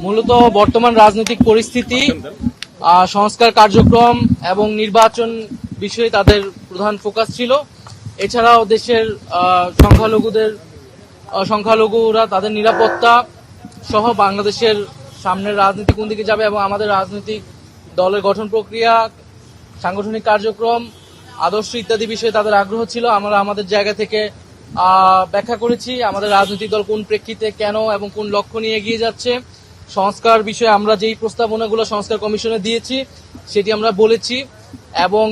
মূলত বর্তমান রাজনৈতিক পরিস্থিতি, সংস্কার কার্যক্রম এবং নির্বাচন বিষয়ে তাদের প্রধান ফোকাস ছিল। এছাড়াও দেশের সংখ্যালঘুরা তাদের নিরাপত্তা সহ বাংলাদেশের সামনের রাজনীতি কোন দিকে যাবে এবং আমাদের রাজনৈতিক দলের গঠন প্রক্রিয়া, সাংগঠনিক কার্যক্রম, আদর্শ ইত্যাদি বিষয়ে তাদের আগ্রহ ছিল। আমরা আমাদের জায়গা থেকে ব্যাখ্যা করেছি আমাদের রাজনৈতিক দল কোন প্রেক্ষিতে, কেন এবং কোন লক্ষ্য নিয়ে এগিয়ে যাচ্ছে। সংস্কার বিষয়ে আমরা যেই প্রস্তাবনাগুলো সংস্কার কমিশনে দিয়েছি সেটি আমরা বলেছি এবং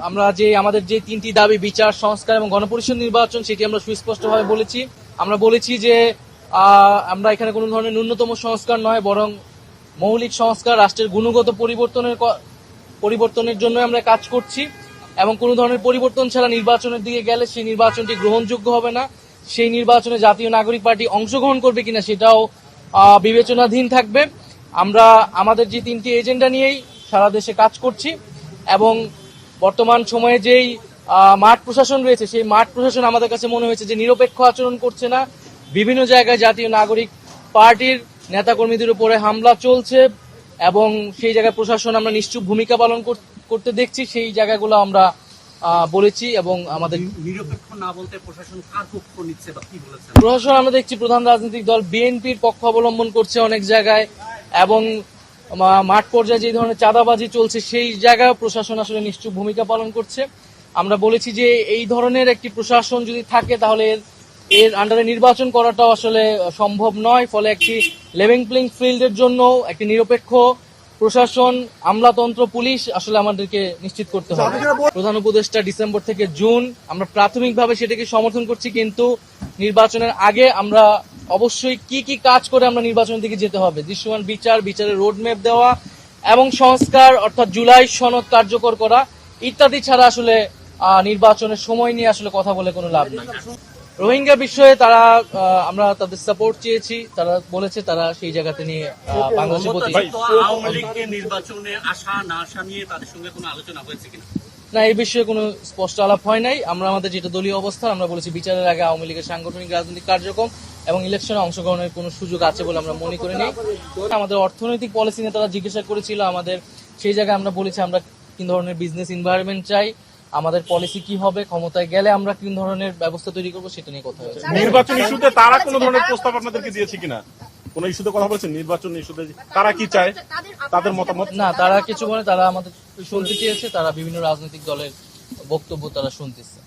আমরা আমাদের যে তিনটি দাবি, বিচার, সংস্কার এবং গণপরিষদ নির্বাচন, সেটি আমরা সুস্পষ্টভাবে বলেছি। আমরা বলেছি যে আমরা এখানে কোনো ধরনের ন্যূনতম সংস্কার নয়, বরং মৌলিক সংস্কার, রাষ্ট্রের গুণগত পরিবর্তনের জন্য আমরা কাজ করছি এবং কোনো ধরনের পরিবর্তন ছাড়া নির্বাচনের দিকে গেলে সেই নির্বাচনটি গ্রহণযোগ্য হবে না। সেই নির্বাচনে জাতীয় নাগরিক পার্টি অংশগ্রহণ করবে কিনা সেটাও বিবেচনাধীন থাকবে। আমরা আমাদের যে তিনটি এজেন্ডা নিয়েই সারা দেশে কাজ করছি এবং বর্তমান সময়ে যেই মাঠ প্রশাসন রয়েছে সেই মাঠ প্রশাসন আমাদের কাছে মনে হয়েছে যে নিরপেক্ষ আচরণ করছে না। বিভিন্ন জায়গায় জাতীয় নাগরিক পার্টির নেতাকর্মীদের উপরে হামলা চলছে এবং সেই জায়গায় প্রশাসন আমরা নিশ্চুপ ভূমিকা পালন করতে দেখছি। সেই জায়গাগুলো আমরা বলেছি এবং আমাদের নিরপেক্ষ না বলতে প্রশাসন কার পক্ষ নিচ্ছে বা কি বলেছে? প্রশাসন আমরা দেখছি প্রধান রাজনৈতিক দল বিএনপির পক্ষ অবলম্বন করছে অনেক জায়গায় এবং মাঠ পর্যায়ে যে ধরনের চাঁদাবাজি চলছে সেই জায়গায় প্রশাসন আসলে নিশ্চুপ ভূমিকা পালন করছে। আমরা বলেছি যে এই ধরনের একটি প্রশাসন যদি থাকে তাহলে এর আন্ডারে নির্বাচন করাটাও আসলে সম্ভব নয়। ফলে একটি লেভেল প্লেইং ফিল্ডের জন্য একটি নিরপেক্ষ প্রশাসন, আমলাতন্ত্র, পুলিশ আসলে আমাদেরকে নিশ্চিত করতে হবে। প্রধান উপদেষ্টা ডিসেম্বর থেকে জুন, আমরা প্রাথমিকভাবে সেটাকে সমর্থন করছি, কিন্তু নির্বাচনের আগে আমরা অবশ্যই কি কি কাজ করে আমরা নির্বাচনের দিকে যেতে হবে, দৃশ্যমান বিচারের রোডম্যাপ দেওয়া এবং সংস্কার অর্থাৎ জুলাই সনদ কার্যকর করা ইত্যাদি ছাড়া আসলে নির্বাচনের সময় নিয়ে আসলে কথা বলে কোনো লাভ নেই। রোহিঙ্গা বিষয়ে আমরা তাদের সাপোর্ট চেয়েছি, তারা বলেছে তারা সেই জায়গাতে নিয়ে বাংলাদেশের প্রতি আওয়ামী লীগকে নির্বাচনে আসা না আসা নিয়ে তাদের সঙ্গে কোনো আলোচনা হয়েছে কিনা? না, এই বিষয়ে কোনো স্পষ্ট আলাপ হয় নাই। আমরা আমাদের যেটা দলীয় অবস্থান আমরা বলেছি বিচারের আগে আওয়ামী লীগের সাংগঠনিক রাজনৈতিক কার্যক্রম এবং ইলেকশনে অংশগ্রহণের কোনো সুযোগ আছে বলে আমরা মনে করি নি। আমাদের অর্থনৈতিক পলিসি নিয়ে তারা জিজ্ঞাসা করেছিল আমাদের, সেই জায়গায় আমরা বলেছি আমরা কি ধরনের বিজনেস এনভায়রনমেন্ট চাই, আমাদের পলিসি কি হবে, ক্ষমতায় গেলে আমরা কি ধরনের ব্যবস্থা তৈরি করবো সেটা নিয়ে কথা হয়েছে। নির্বাচন ইস্যুতে তারা কোনো ধরনের প্রস্তাব আপনাদেরকে দিয়েছে কিনা? কোন ইস্যুতে কথা বলছেন? নির্বাচন ইস্যুতে তারা কি চায়, তাদের মতামত? না, তারা কিছু বলে, তারা আমাদের শুনতে চেয়েছে, তারা বিভিন্ন রাজনৈতিক দলের বক্তব্য তারা শুনতেছে।